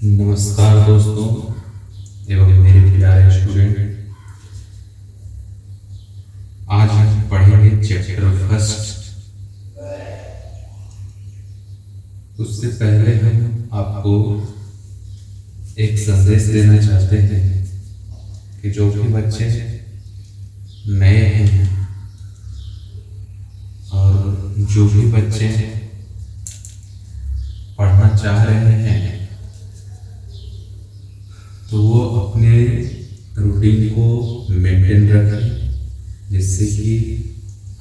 नमस्कार दोस्तों एवं मेरे प्यारे स्टूडेंट। आज हम पढ़ेंगे चैप्टर फर्स्ट। उससे पहले हम आपको एक संदेश देना चाहते हैं कि जो भी बच्चे नए हैं और जो भी बच्चे पढ़ना चाह रहे हैं तो वो अपने रूटीन को मेंटेन रखें, जिससे कि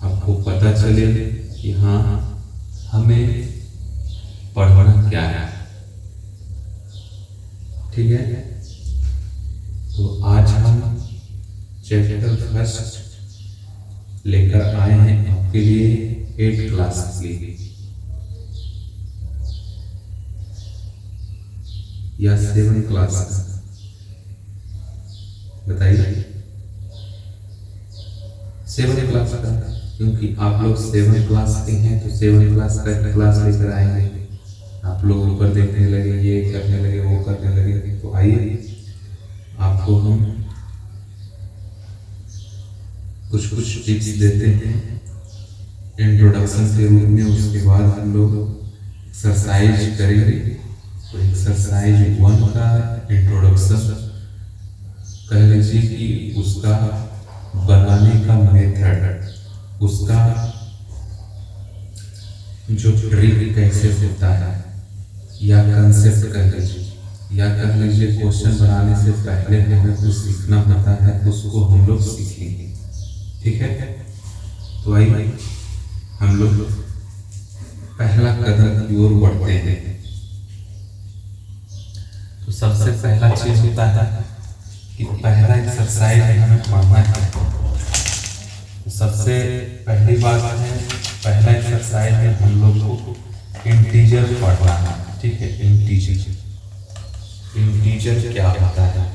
आपको पता चले कि हाँ हमें पढ़ना क्या है। ठीक है, तो आज हम चैप्टर फर्स्ट लेकर आए हैं आपके लिए 8 क्लास के लिए या 7 क्लास। बताइए 7 क्लास का, क्योंकि आप लोग 7 क्लास के हैं तो 7 क्लास का क्लास लेकर आएंगे। आप लोग ऊपर देखने लगे, ये करने लगे, वो करने लगे, तो आइए आपको हम कुछ टिप्स देते हैं इंट्रोडक्शन के रूप में। उसके बाद हम लोग एक्सरसाइज करेंगे। तो एक्सरसाइज 1 का इंट्रोडक्शन कह लीजिए कि उसका बनाने का मेथड, उसका जो ट्रिक कैसे होता है या कंसेप्ट कह लीजिए, या कह लीजिए क्वेश्चन बनाने से पहले हमें कुछ सीखना होता है, उसको हम लोग सीखेंगे। ठीक है, तो आइए हम लोग पहला कदम की ओर बढ़ते हैं। तो सबसे पहला चीज होता है कि पहला एक्सरसाइज हमें पढ़ना है। तो सबसे पहली बात है, पहला एक्सरसाइज में हम लोग को इंटीजर पढ़ना है। ठीक है, इंटीजर क्या होता है।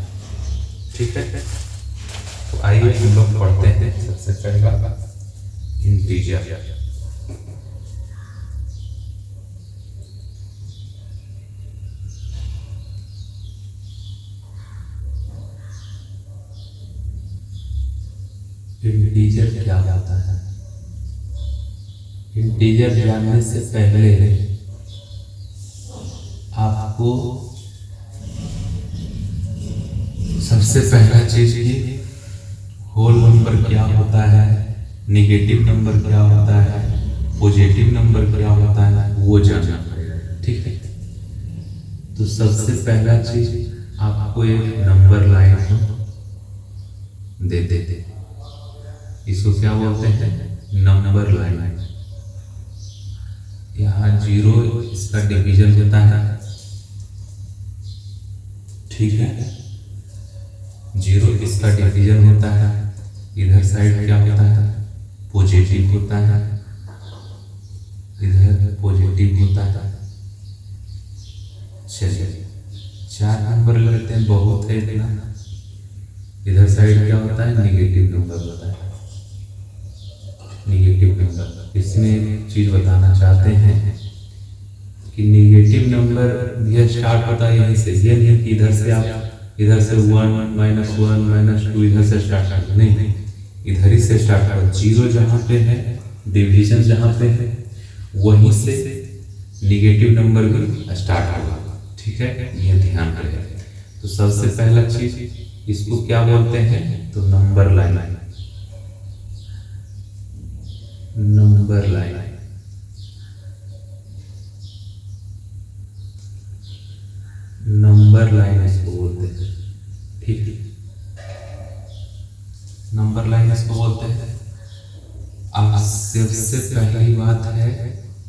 ठीक है, तो आइए हम लोग पढ़ते हैं सबसे पहला इंटीजर। इंटीजर क्या होता है। इंटीजर जानने से पहले आपको सबसे पहला चीज की होल नंबर क्या होता है, नेगेटिव नंबर क्या होता है, पॉजिटिव नंबर क्या होता है, वो जानना पड़ेगा। ठीक है, तो सबसे पहला चीज आपको एक नंबर लाइन दे देते, इसको क्या बोलते हैं, नंबर लाइन। यहाँ 0 इसका डिवीजन होता है। ठीक है, 0 इसका डिवीजन होता है। इधर साइड क्या होता है, पॉजिटिव होता है, इधर पॉजिटिव होता है। चलिए 4 नंबर लेते हैं, बहुत है इतना। इधर साइड क्या होता है, नेगेटिव नंबर होता है। नेगेटिव नंबर, इसमें एक चीज बताना चाहते हैं कि नेगेटिव नंबर भी स्टार्ट होता है यहीं से। ये नहीं कि इधर से आप इधर से 1 -1 -2 इधर से स्टार्ट कर, नहीं, इधर ही से स्टार्ट करो। 0 जहाँ पे है, डिवीजन जहाँ पे है, वहीं से नेगेटिव नंबर भी स्टार्ट होगा। ठीक है, ये ध्यान रखें। तो सबसे पहला चीज इसको क्या बोलते हैं, तो number line. Number line, number line इसको बोलते हैं। ठीक है, नंबर लाइन इसको बोलते हैं। अब सबसे पहली बात है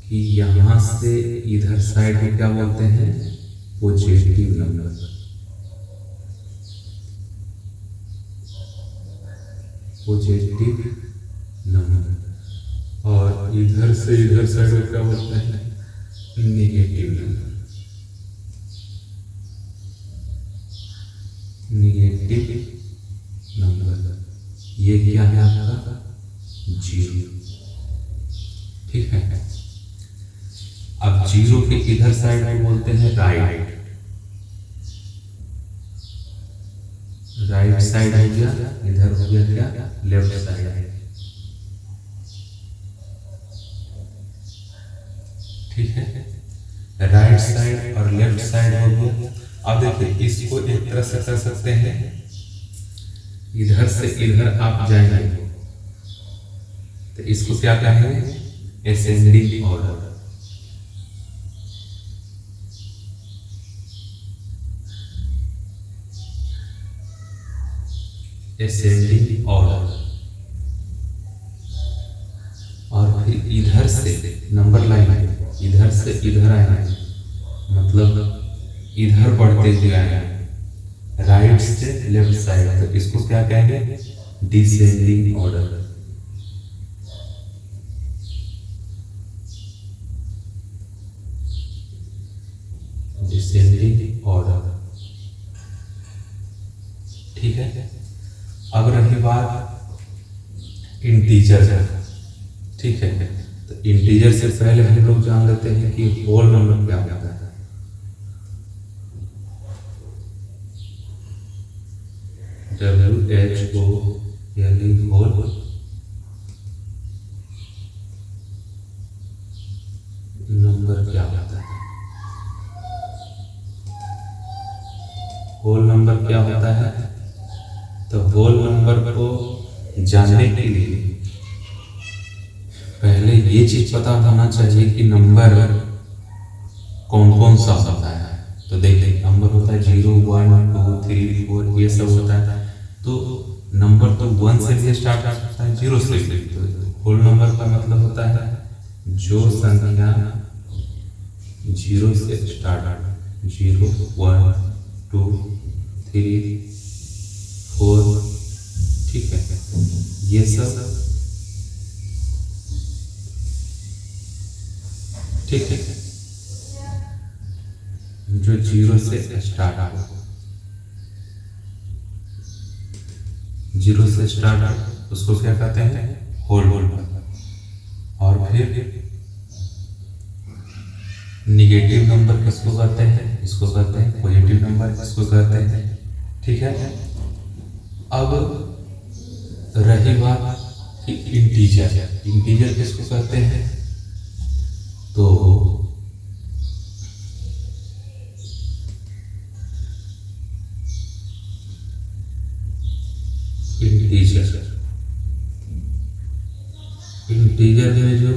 कि यहां से इधर साइड में क्या बोलते हैं, पॉजिटिव नंबर। पॉजिटिव नंबर, और इधर से इधर साइड में क्या बोलते हैं, नेगेटिव नंबर। नेगेटिव नंबर, ये क्या है आपका, 0। ठीक है, अब जीरो के इधर साइड को बोलते हैं राइट, राइट साइड हो गया, इधर हो गया क्या, लेफ्ट साइड। ठीक है, राइट साइड और लेफ्ट साइड हो गया। अब देखिए इसको एक तरह से कर सकते हैं, इधर से इधर आप जाएंगे तो इसको क्या कहेंगे, असेंडिंग ऑर्डर। Ascending order. और फिर इधर से नंबर लाइन, इधर से इधर आएंगे, मतलब इधर बढ़ते हुए आएंगे, राइट से लेफ्ट साइड, तो इसको क्या कहेंगे, डिसेंडिंग ऑर्डर। Descending order. ठीक है, अब रही बात इंटीजर का। ठीक है, तो इंटीजर से पहले हम लोग जान लेते हैं कि होल नंबर क्या होता है। WHO होल नंबर क्या होता है। होल नंबर क्या होता है, तो होल नंबर को जानने के लिए पहले ये चीज पता होना चाहिए कि नंबर कौन कौन सा होता है। तो देखिए नंबर होता है 0 1 2 3 4 ये सब होता है। तो नंबर तो 1 से भी स्टार्ट होता है, 0 से भी। तो होल नंबर का मतलब होता है जो संख्या 0 से स्टार्ट, 0 1 2 3 4, ठीक है, ये सब ठीक है, जो 0 से स्टार्ट हो, 0 से स्टार्ट हो उसको क्या कहते हैं, होल नंबर। और फिर निगेटिव नंबर किसको कहते हैं, इसको कहते हैं पॉजिटिव नंबर, इसको कहते हैं। ठीक है, अब रही बात कि इंटीजर, इंटीजर किसको कहते हैं, तो इंटीजर में जो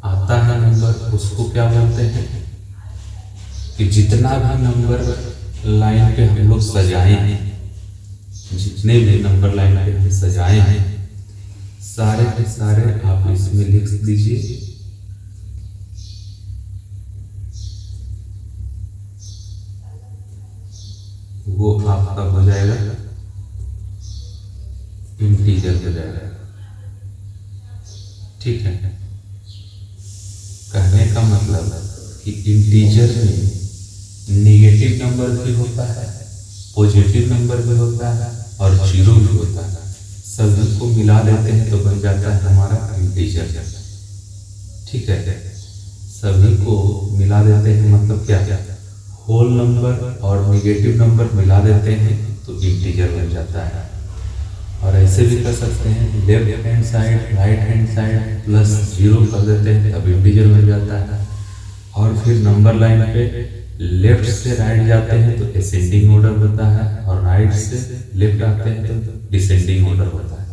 आता है नंबर उसको क्या बोलते हैं, कि जितना भी नंबर लाइन पे हम लोग सजाए हैं, जितने भी नंबर लाइन पे हम सजाए हैं, सारे के सारे आप इसमें लिख दीजिए। वो आपका हो जाएगा इंटीजर हो जाएगा। ठीक है, कहने का मतलब कि इंटीजर में नेगेटिव नंबर भी होता है, पॉजिटिव नंबर भी होता है और जीरो भी होता है। सभी को मिला देते हैं तो बन जाता है हमारा इंटीजर। ठीक है, सभी को मिला देते हैं मतलब क्या, होल नंबर और नेगेटिव नंबर मिला देते हैं तो इंटीजर बन जाता है। और ऐसे भी कर सकते हैं, left hand side right hand side plus 0 कर देते हैं तब इंटीजर बन जाता है। और फिर नंबर लाइन पे लेफ्ट से राइट जाते हैं तो असेंडिंग ऑर्डर होता है, और राइट से लेफ्ट आते हैं तो डिसेंडिंग ऑर्डर होता है।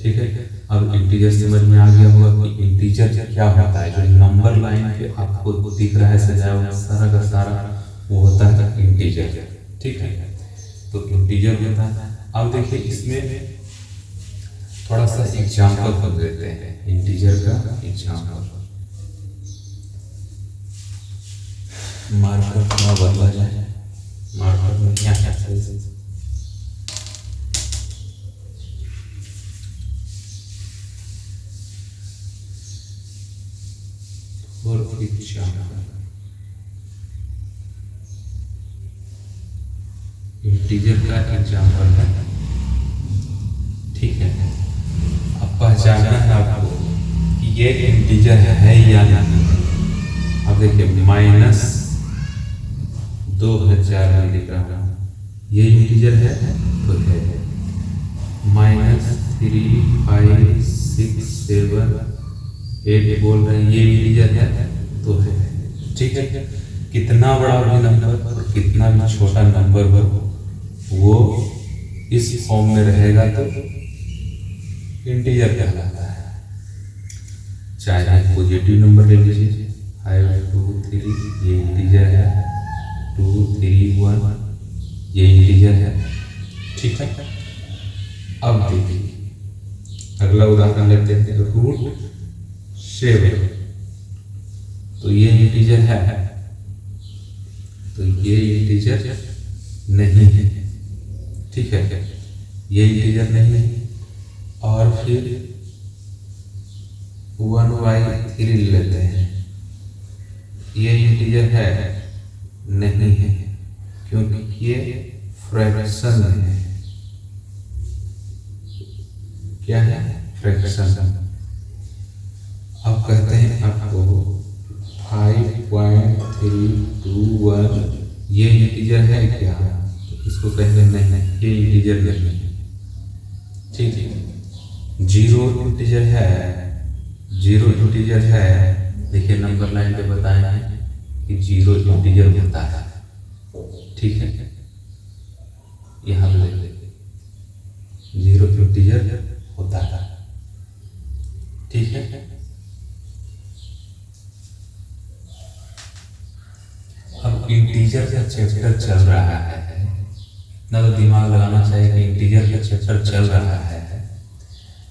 ठीक है, अब इंटीजर समझ में आ गया होगा कि इंटीजर क्या होता है। जो नंबर लाइन पे आपको दिख रहा है सजाया हुआ सारा का सारा वो होता है इंटीजर। ठीक है, तो इंटीजर होता है। अब देखिए इसमें थोड़ा सा एग्जाम्पल कर देते हैं, इंटीजर का एग्जाम्पल। मार्कर थोड़ा बदला जाए, मार्कर में क्या क्या और एग्जाम्पल। इंटीजर का एग्जाम्पल है। ठीक है, अब पहचानना है आपको कि ये इंटीजर है या नहीं। अब देखिए -2000 में लिख रहा हूँ, ये इंटीजर है तो है -3 5 6 7 8 बोल रहे हैं, ये इंटीजर है तो है। ठीक है, कितना बड़ा भी नंबर और कितना भी छोटा नंबर हो वो इस फॉर्म में रहेगा तो इंटीजर कहलाता है। चाहे पॉजिटिव नंबर ले लीजिए 5 2 3 ये इंटीजर है, 2 3 1 ये इंटीजर है। ठीक है, अब देखिए अगला उदाहरण लेते हैं √7, तो ये इंटीजर है तो ये इंटीजर नहीं है। ठीक है, ये इंटीजर नहीं है। और फिर 1/3 लेते हैं, ये इंटीजर है नहीं है क्योंकि ये फ्रैक्शन है। क्या है? फ्रैक्शन। अब कहते हैं आपको 5.321 ये इंटीजर है क्या? इसको कहेंगे नहीं, ये इंटीजर नहीं है। ठीक है, 0 इंटीजर है, 0 इंटीजर है। देखिए नंबर लाइन पे बताया है कि 0 इंटीजर होता है। ठीक है, यहाँ पे देखिए 0 इंटीजर होता है। ठीक है, अब इंटीजर का चैप्टर चल रहा है ना, तो दिमाग लगाना चाहिए कि इंटीजर का चैप्टर चल रहा है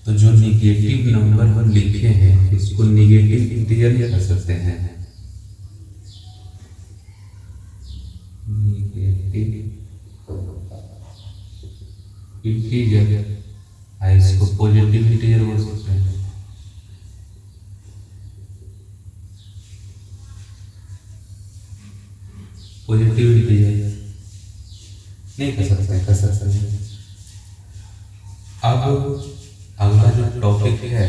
तो जो निगेटिव नंबर हम लिखे हैं इसको निगेटिव इंटीजर नहीं कर सकते हैं। निगेटिव इंटीजर इसको पॉजिटिव इंटीजर बोल सकते हैं। पॉजिटिव इंटीजर नहीं कर सकते, कर सकते हैं। अब अगला जो टॉपिक है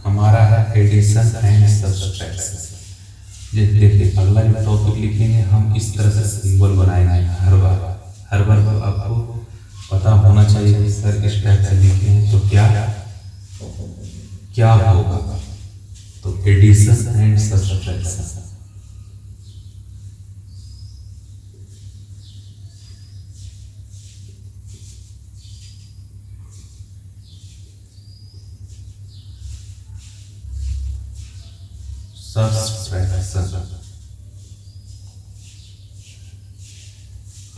हमारा है एडिशन एंड सब्सट्रैक्शन। देखिए अगला जो टॉपिक लिखेंगे हम इस तरह से सिंबल बनाएंगे हर बार आपको पता होना चाहिए कि सर इस टाइप से लिखे हैं तो क्या होगा। तो एडिशन एंड सब्सट्रैक्शन,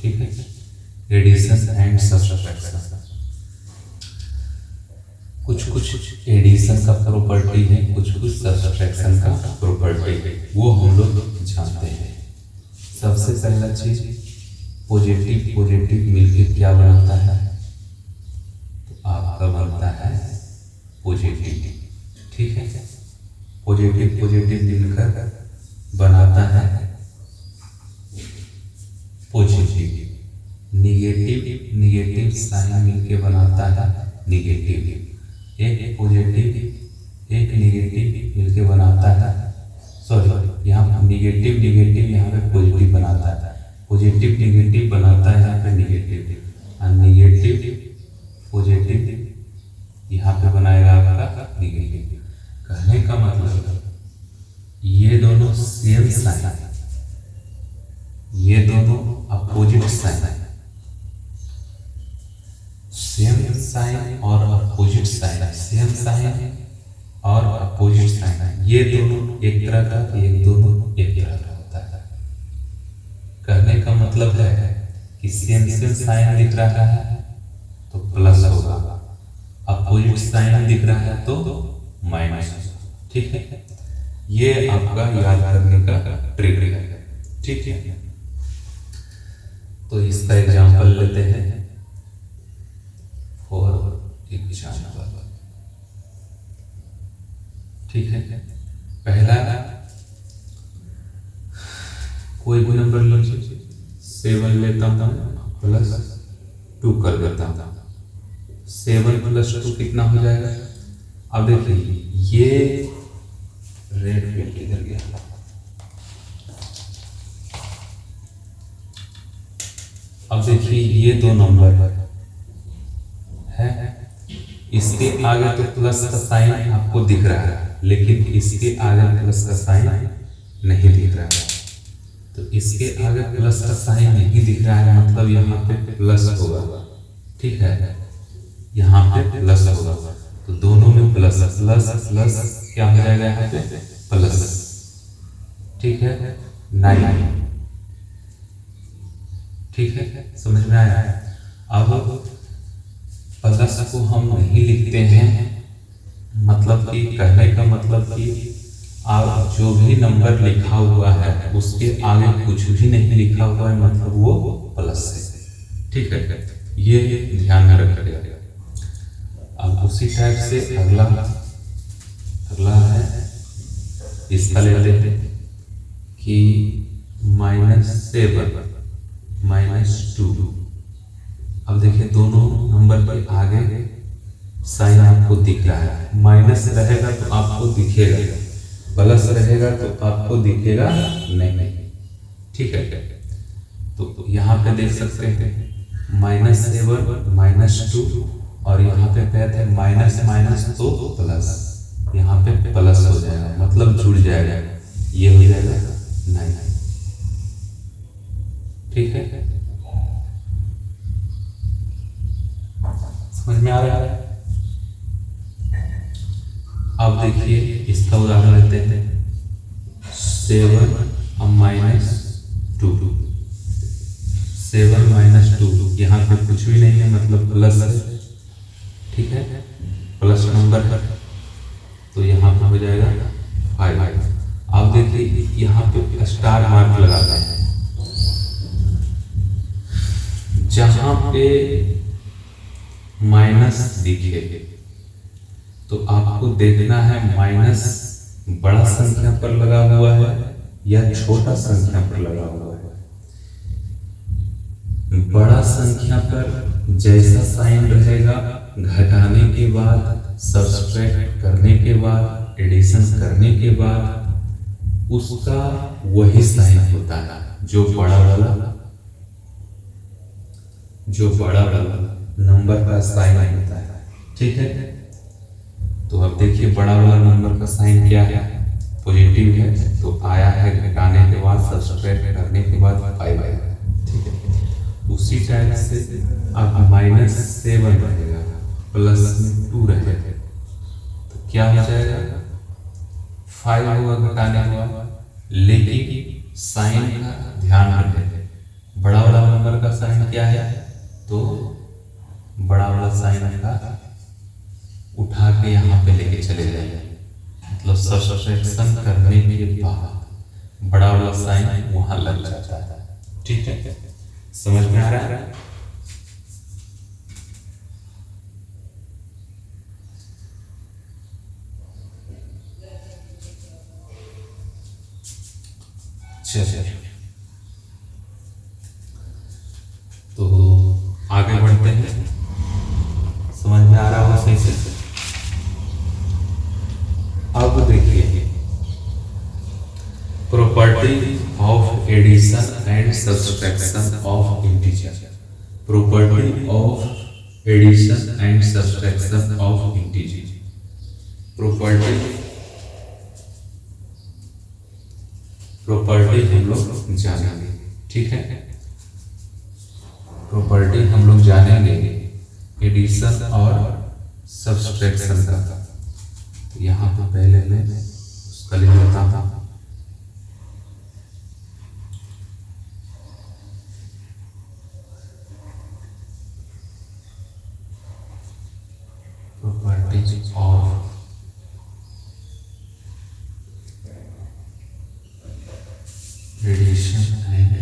ठीक है, एडिशन एंड सब्सट्रैक्शन। कुछ एडिशन का प्रॉपर्टी है, कुछ सब्सट्रैक्शन का प्रॉपर्टी है, वो हम लोग जानते हैं। सबसे पहला चीज पॉजिटिव मिलकर क्या बनाता है? तो आपका बनता है पॉजिटिव। ठीक है, पॉजिटिव मिलकर बनाता है पॉजिटिव। निगेटिव साइन मिलकर बनाता है निगेटिव। एक पॉजिटिव एक निगेटिव मिलकर बनाता है, सॉरी यहाँ निगेटिव यहाँ पे पॉजिटिव बनाता है, पॉजिटिव निगेटिव बनाता है यहाँ पे निगेटिव, और निगेटिव पॉजिटिव यहाँ पे बनाएगा आपका निगेटिव। कहने का मतलब ये दोनों सेम साइन, ये दोनों अपोजिट साइन, सेम साइन और अपोजिट साइन, सेम साइन और अपोजिट साइन, ये दोनों एक तरह का, ये दोनों एक तरह का होता है। कहने का मतलब है कि सेम साइन दिख रहा है तो प्लस होगा, अपोजिट साइन दिख रहा है तो माइनस। ठीक है, ये आपका याद करने का ट्रिक है। ठीक है, तो इसका एग्जांपल लेते हैं फॉर एग्जांपल। ठीक है, पहला कोई भी नंबर लीजिए, 7 लेता हूं +2 कर देता हूं, 7 + 2 कितना हो जाएगा? अब देखिए ये रेड पेन किधर गया? अब देखिए ये दो नंबर है, इसके आगे तो प्लस का साइन आपको दिख रहा है, लेकिन इसके आगे प्लस का साइन नहीं दिख रहा है। तो इसके आगे प्लस का साइन नहीं दिख रहा है, मतलब यहाँ पे प्लस होगा, ठीक है, यहाँ पे प्लस होगा। तो दोनों में प्लस प्लस प्लस क्या हो जाएगा यहाँ पे प्लस, ठीक है, 9, ठीक है, समझ में आया। अब प्लस को हम नहीं लिखते हैं, मतलब कि कहने का मतलब कि आप जो भी नंबर लिखा हुआ है उसके आगे कुछ भी नहीं लिखा हुआ है, मतलब वो प्लस है, ठीक है, ये ध्यान में रखिएगा। अब उसी टाइप से अगला है, इसका लेते हैं कि -7 -2। अब देखिए दोनों नंबर के आगे साइन आपको दिख रहा है, माइनस रहेगा तो आपको दिखेगा, प्लस रहेगा तो आपको दिखेगा नहीं, ठीक है। तो यहाँ पे देख सकते हैं -7 -2, और यहाँ पे कहते हैं माइनस माइनस तो प्लस, यहाँ पे प्लस हो जाएगा, मतलब जुड़ जाएगा, ये हो जाएगा 9, ठीक है, समझ में आ रहा है। अब देखिए इसका उदाहरण लेते हैं, 7 -2, 7 -2, यहाँ पे कुछ भी नहीं है, मतलब प्लस है, ठीक है, प्लस नंबर है, तो यहाँ पे हो जाएगा 5। आप देखिए यहाँ पे स्टार मार्क लगाते हैं, जहां पे माइनस दिखे तो आपको देखना है माइनस बड़ा संख्या पर लगा हुआ है या छोटा संख्या पर लगा हुआ है। बड़ा संख्या पर जैसा साइन रहेगा, घटाने के बाद, सब्सट्रैक्ट करने के बाद, एडिशन करने के बाद उसका वही साइन होता है, जो बड़ा वाला नंबर का साइन होता है, ठीक है। तो अब देखिए बड़ा वाला नंबर का साइन क्या है, पॉजिटिव है, तो आया है घटाने के बाद, सब्सट्रैक्ट करने के बाद 5 आएगा, ठीक है। उसी टाइप से अब -7 रहेगा, +2 रहेगा, तो क्या हो जाएगा 5 होगा घटाने के बाद, लेकिन साइन का ध्यान रखें, बड़ा वाला नंबर का साइन क्या है, तो बड़ा वाला साइन का उठा के यहाँ पे लेके चले जाएंगे, मतलब सब्सट्रैक्शन करने के बाद बड़ा वाला साइन वहां लग जाता है, ठीक है, समझ में आ रहा है। चलिए तो आगे बढ़ते हैं, समझ में आ रहा होगा सही से। अब देखिए property of addition and subtraction of integer, property of addition and subtraction of integer. Property हम लोग जानेंगे, ठीक है, प्रॉपर्टी हम लोग जानेंगे एडिशन और सब्सट्रैक्शन का। तो यहाँ पर पहले मैं उसका लिख लेता हूँ, properties of addition and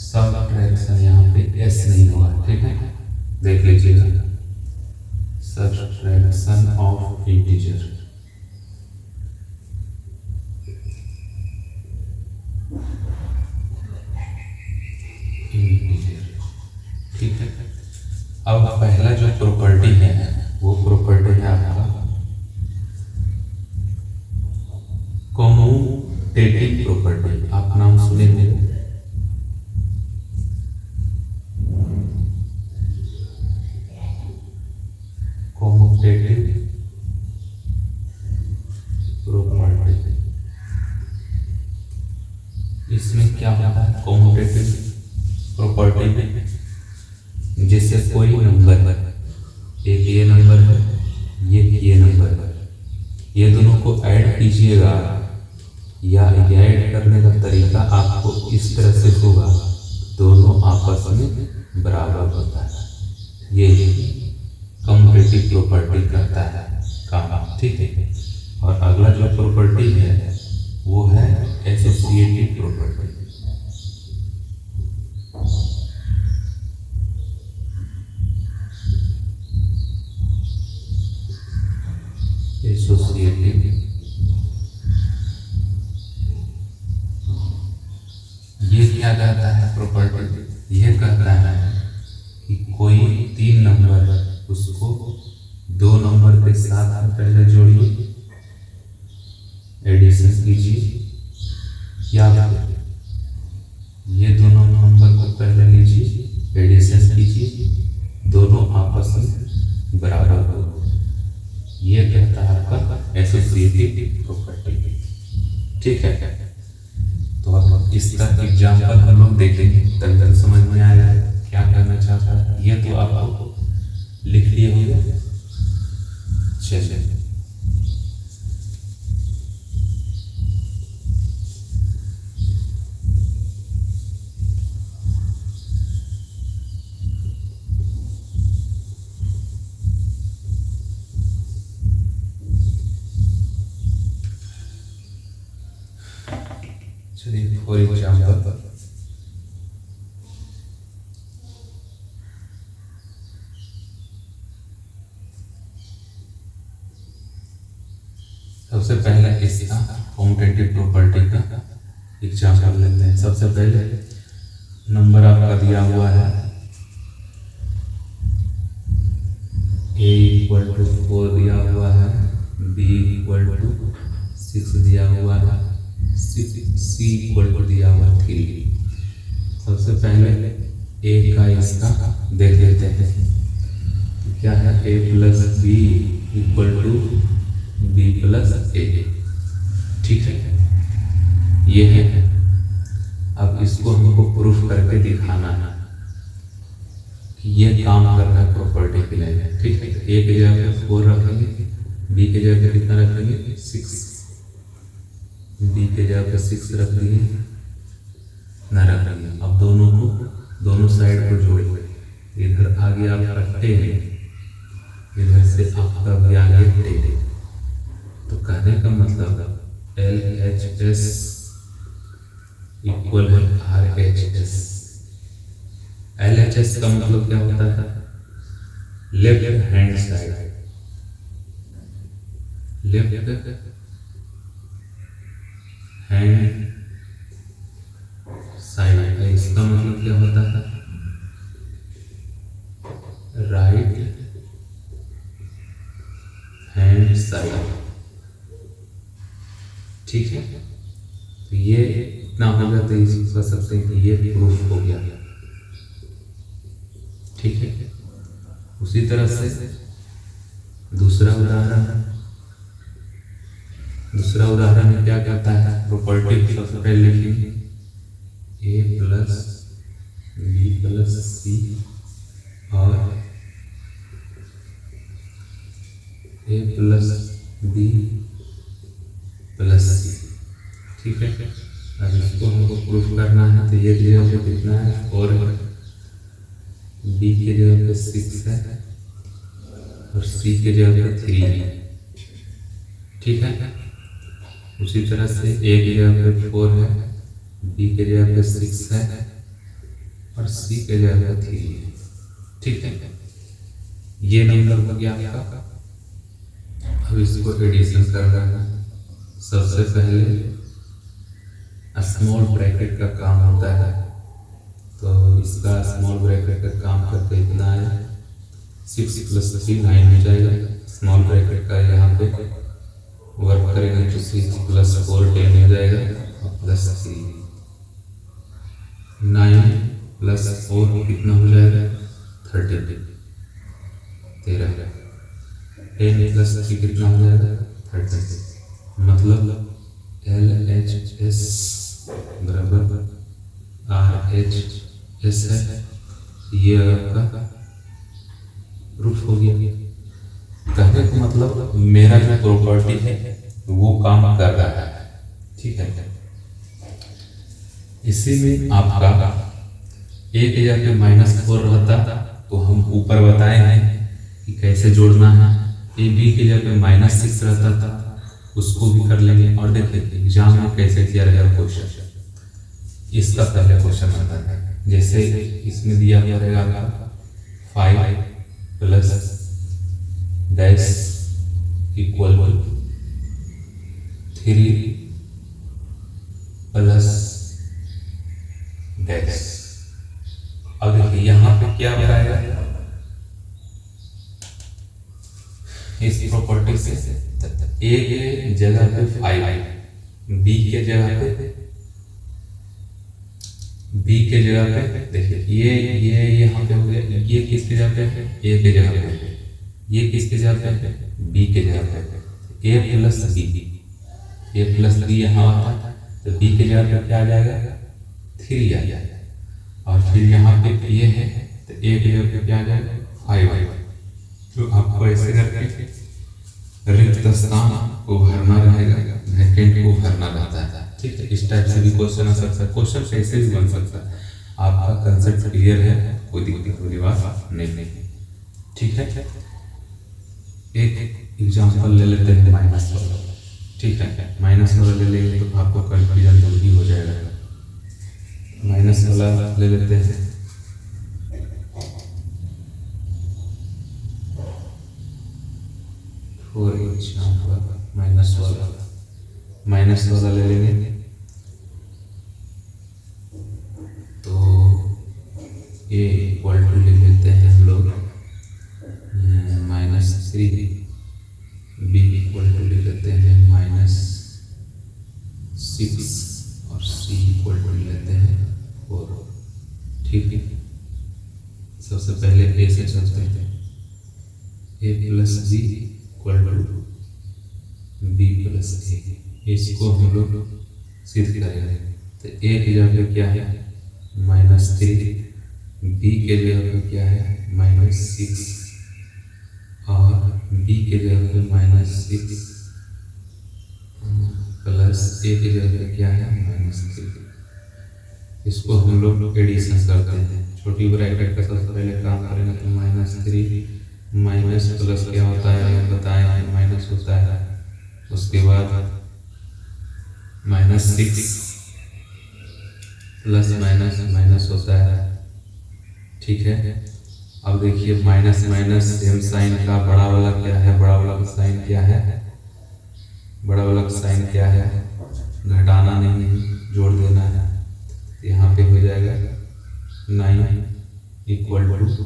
subtraction, यहाँ पे एस नहीं हुआ, ठीक है, देख लीजिएगा, सब्ट्रैक्शन ऑफ इंटीजर, ठीक है। अब पहला जो प्रॉपर्टी है इसमें क्या होता है कॉम्यूटेटिव प्रॉपर्टी में, जैसे कोई नंबर, एक ये नंबर है, ये नंबर है, ये दोनों को ऐड कीजिएगा या ऐड करने का तरीका आपको इस तरह से होगा, दोनों आपस में बराबर होता है। ये कॉम्यूटेटिव प्रॉपर्टी करता है काम, ठीक है। और अगला जो प्रॉपर्टी है वो है एसोसिएटिव प्रॉपर्टी। एसोसिएटिव ये क्या कहता है प्रॉपर्टी, ये कहता है कि कोई तीन नंबर उसको दो नंबर के साथ पहले जोड़िए, एडिशन कीजिए, या ये दोनों नंबर को पहले लीजिए, एडिशन कीजिए, दोनों आपस में बराबर हो। ये कहता है आपका एसोसिएटिव प्रॉपर्टी, ठीक है। तो अब इसका एग्जाम्पल हम लोग देखेंगे, तब समझ में आया क्या करना चाहता है। ये तो आपको लिख लिए होंगे, चलिए फॉर एग्जाम्पल सबसे पहले इसका कॉम्यूटेटिव प्रॉपर्टी का एग्जाम्पल लेते हैं। सबसे पहले नंबर आपका दिया हुआ है a = 4 दिया हुआ है, b = 6 दिया हुआ है, c = दिया हुआ 3। सबसे पहले a का इसका देख लेते हैं, क्या है a + b = b + a, ठीक है, ये है। अब इसको हमको प्रूफ करके दिखाना है कि ये काम कर रहा है प्रॉपर्टी के लिए, ठीक है। a के जगह पे 4 रखेंगे, b के जगह पे कितना रखेंगे 6, b के जगह पे 6 रख दिए, न रख दिए। अब दोनों को दोनों साइड को जोड़े, इधर आगे आपका 10, इधर से आपका भी आगे 10। तो कहने का मतलब LHS = RHS। LHS का मतलब क्या होता है, left hand side, left hand side. इसका मतलब क्या होता है, राइट हैंड साइड, ठीक है। तो ये इतना हो गया, तो इसका सबसे ये प्रूफ हो गया, ठीक है। उसी तरह से दूसरा उदाहरण में क्या कहता है प्रॉपर्टी, सबसे पहले लिखेंगे a + b + c और a + b + c, ठीक है। अब इसको हमको प्रूफ करना है, तो ये जगह पे कितना है 4 है, b के जगह पे 6 है और c के जगह पे 3 है, ठीक है। उसी तरह से a के जगह पे 4 है, b के जगह पे 6 है और c के जगह पे 3 है, ठीक है। ये नंबर हो गया आपका। अब इसको एडिशन करना है। सबसे पहले स्मॉल ब्रैकेट का काम होता है, तो इसका स्मॉल ब्रैकेट का काम करके इतना है 6 + 3 9 हो जाएगा। स्मॉल ब्रैकेट का यहाँ पे वर्क करेंगे तो 6 + 4 10 हो जाएगा और +3 9 + 4 कितना हो जाएगा 13 10 + 3 कितना हो जाएगा 30। मतलब LHS बराबर RHS है, ये आपका प्रूफ हो गया। कहने का मतलब मेरा जो प्रॉपर्टी है वो काम कर रहा है, ठीक है। इसी में आपका एक जगह पे -4 रहता तो हम ऊपर बताए हैं कि कैसे जोड़ना है। ए बी की जगह पे -6 रहता था, उसको भी कर लेंगे। और देखिए एग्जाम में कैसे किया रहेगा क्वेश्चन, इसका पहले क्वेश्चन आता है। जैसे इसमें दिया हुआ रहेगा 5 plus dash equal to 3 plus dash. अब देखिए यहाँ पे क्या बताएगा इस प्रॉपर्टी से, ए के जगह पे 5, बी के जगह पे देखिए ये यहाँ पे हो गया, ये किसके जगह पे, ए के जगह पे, ये किसके जगह पे, बी के जगह पे। ए प्लस बी यहाँ आता है तो बी के जगह पे क्या आ जाएगा, 3 आ जाएगा। और फिर यहाँ पे ये है तो ए के जगह पे क्या आ जाएगा, 5। तो आपको ऐसे करके रिक्त स्थान को भरना रहेगा, वैकेंट को भरना रहता है, ठीक है। इस टाइप से भी क्वेश्चन आ सकता है, क्वेश्चन कैसे भी बन सकता है। आपका कंसेप्ट क्लियर है, कोई दिक्कत वाली बात नहीं, ठीक है। एक एग्जाम्पल ले लेते हैं माइनस वाला, ठीक है। माइनस वाला ले लेंगे तो आपको कंफ्यूजन दूर ही हो जाएगा। माइनस वाला ले लेते हैं, फॉर एग्जाम्पल माइनस वाला ले लेंगे तो ए इक्वल टू लिख लेते हैं हम लोग -3, बी इक्वल टू लिख लेते हैं -6 और सी इक्वल टू लेते हैं 4, ठीक है। सबसे पहले ए से चलते हैं, A plus B equal to B plus A. इसको हम लोग सिद्ध करेंगे तो ए की जगह पे क्या है -3, बी के जगह पे क्या है -6 और बी के जगह पे -6 प्लस ए के जगह पे क्या है -3। इसको हम लोग एडिशन करते हैं, छोटी ब्रैकेट का सबसे पहले काम करेंगे तो -3 माइनस प्लस क्या होता है बताएं, माइनस होता है। उसके बाद -6 प्लस माइनस होता है, ठीक है। अब देखिए माइनस सेम साइन का बड़ा वाला क्या है, बड़ा वाला का साइन क्या है, बड़ा वाला का साइन क्या है, घटाना नहीं जोड़ देना है। यहाँ पे हो जाएगा 9 इक्वल टू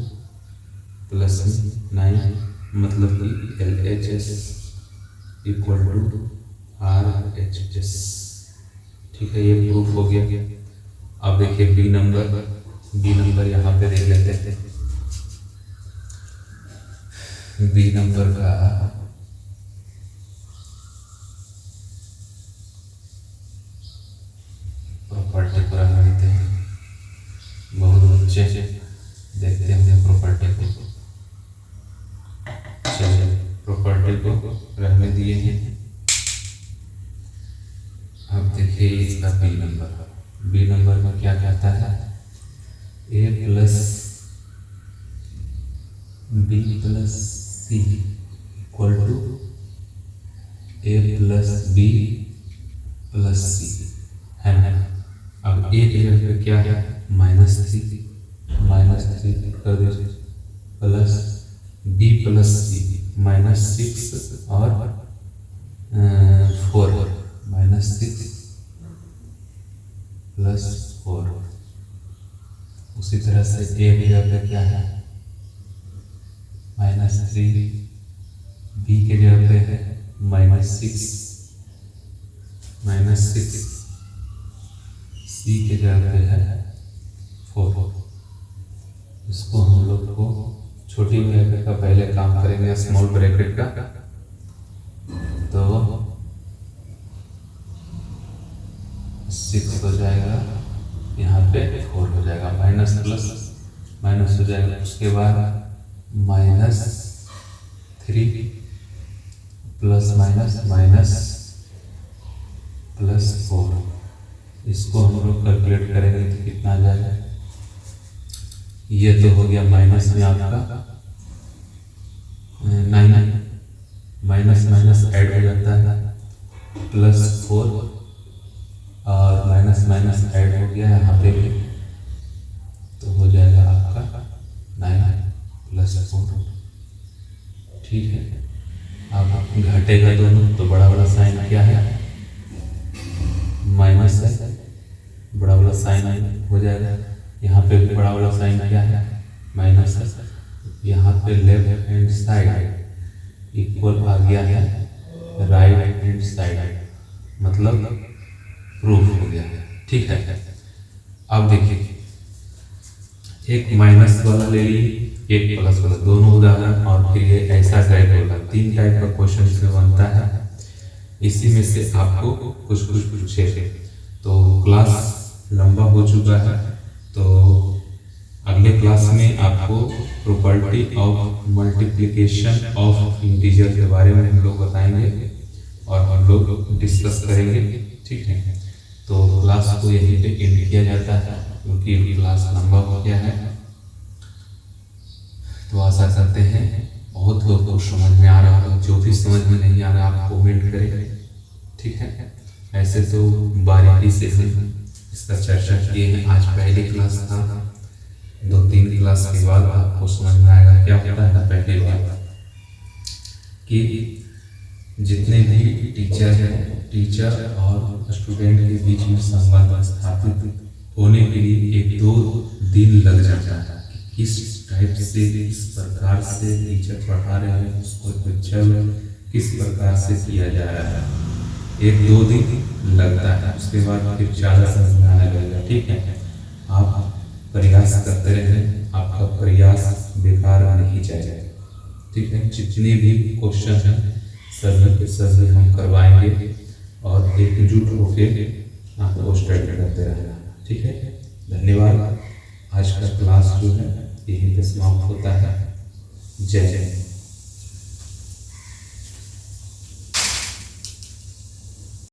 प्लस 9 मतलब कि LHS इक्वल टू RHS, ठीक है। ये प्रूफ हो गया। अब देखिए बी नंबर यहाँ पे देख लेते हैं। बी नंबर का प्रॉपर्टी को रख लेते हैं, बहुत अच्छे से देखते हैं प्रॉपर्टी को। चलिए प्रॉपर्टी को रहने दिए हैं। अब देखिए इसका बी नंबर में क्या कहता है, A plus B plus C equal to A plus B plus C है ना। अब ए की जगह पे क्या है -3 कर दीजिए प्लस बी प्लस सी -6 और 4 -6 प्लस 4। उसी तरह से ए की जगह पे क्या है -3, बी के जगह पे है -6 सी के जगह पे है 4। इसको हम लोग को छोटी ब्रैकेट का पहले काम करेंगे, स्मॉल ब्रैकेट का। तो 6 हो जाएगा, यहाँ पे 4 हो जाएगा, माइनस प्लस माइनस हो जाएगा। उसके बाद -3 प्लस माइनस माइनस प्लस 4, इसको हम लोग कैलकुलेट करेंगे तो कितना आ जाएगा। ये तो हो गया माइनस में आपका 9, माइनस माइनस ऐड हो जाता है, +4 और माइनस माइनस ऐड हो गया यहाँ पे भी, तो हो जाएगा आपका 9 + 4। ठीक है, अब घटेगा दोनों तो बड़ा वाला साइन क्या है, माइनस है, बड़ा वाला साइन हो जाएगा। यहाँ पे बड़ा वाला साइन क्या है, माइनस है। यहाँ पे लेफ्ट हैंड साइड इक्वल आ गया है राइट हैंड साइड, मतलब प्रूफ हो गया। ठीक है, अब देखिए एक माइनस वाला ले ली, एक प्लस वाला, दोनों उदाहरण, और फिर ये ऐसा टाइप होगा। 3 टाइप का क्वेश्चन इसमें बनता है, इसी में से आपको कुछ कुछ पूछे। तो क्लास लंबा हो चुका है, तो अगले क्लास में आपको property of multiplication of integer के बारे में हम लोग बताएंगे और हम लोग डिस्कस करेंगे। ठीक है, तो क्लास को यहीं पे एंड किया जाता है क्योंकि क्लास लंबा हो गया है। तो आशा करते हैं बहुत लोग को समझ में आ रहा होगा, जो भी समझ में नहीं आ रहा आप कमेंट करें। ठीक है, ऐसे तो बारीकी से हम इसका चर्चा किए हैं, आज पहली क्लास था, 2-3 क्लास के बाद आपको समझ में आएगा क्या होता है। पहली बात कि जितने भी टीचर हैं, टीचर और स्टूडेंट के बीच में संबंध स्थापित होने के लिए 1-2 दिन लग जाता है। किस टाइप से, किस प्रकार से टीचर पढ़ा रहे हैं, उसको लेक्चर किस प्रकार से किया जा रहा है, 1-2 दिन लगता है, उसके बाद फिर ज़्यादा समझ में आने लगेगा। ठीक है, आप प्रयास करते रहें, आपका प्रयास बेकार नहीं जाएगा। ठीक है, जितने भी क्वेश्चन हैं सभी के सभी हम करवाएंगे और एकजुट होकर आपको स्टडी करते रहना। ठीक है, धन्यवाद। आज का क्लास जो है यहीं पे समाप्त होता है। जय जय।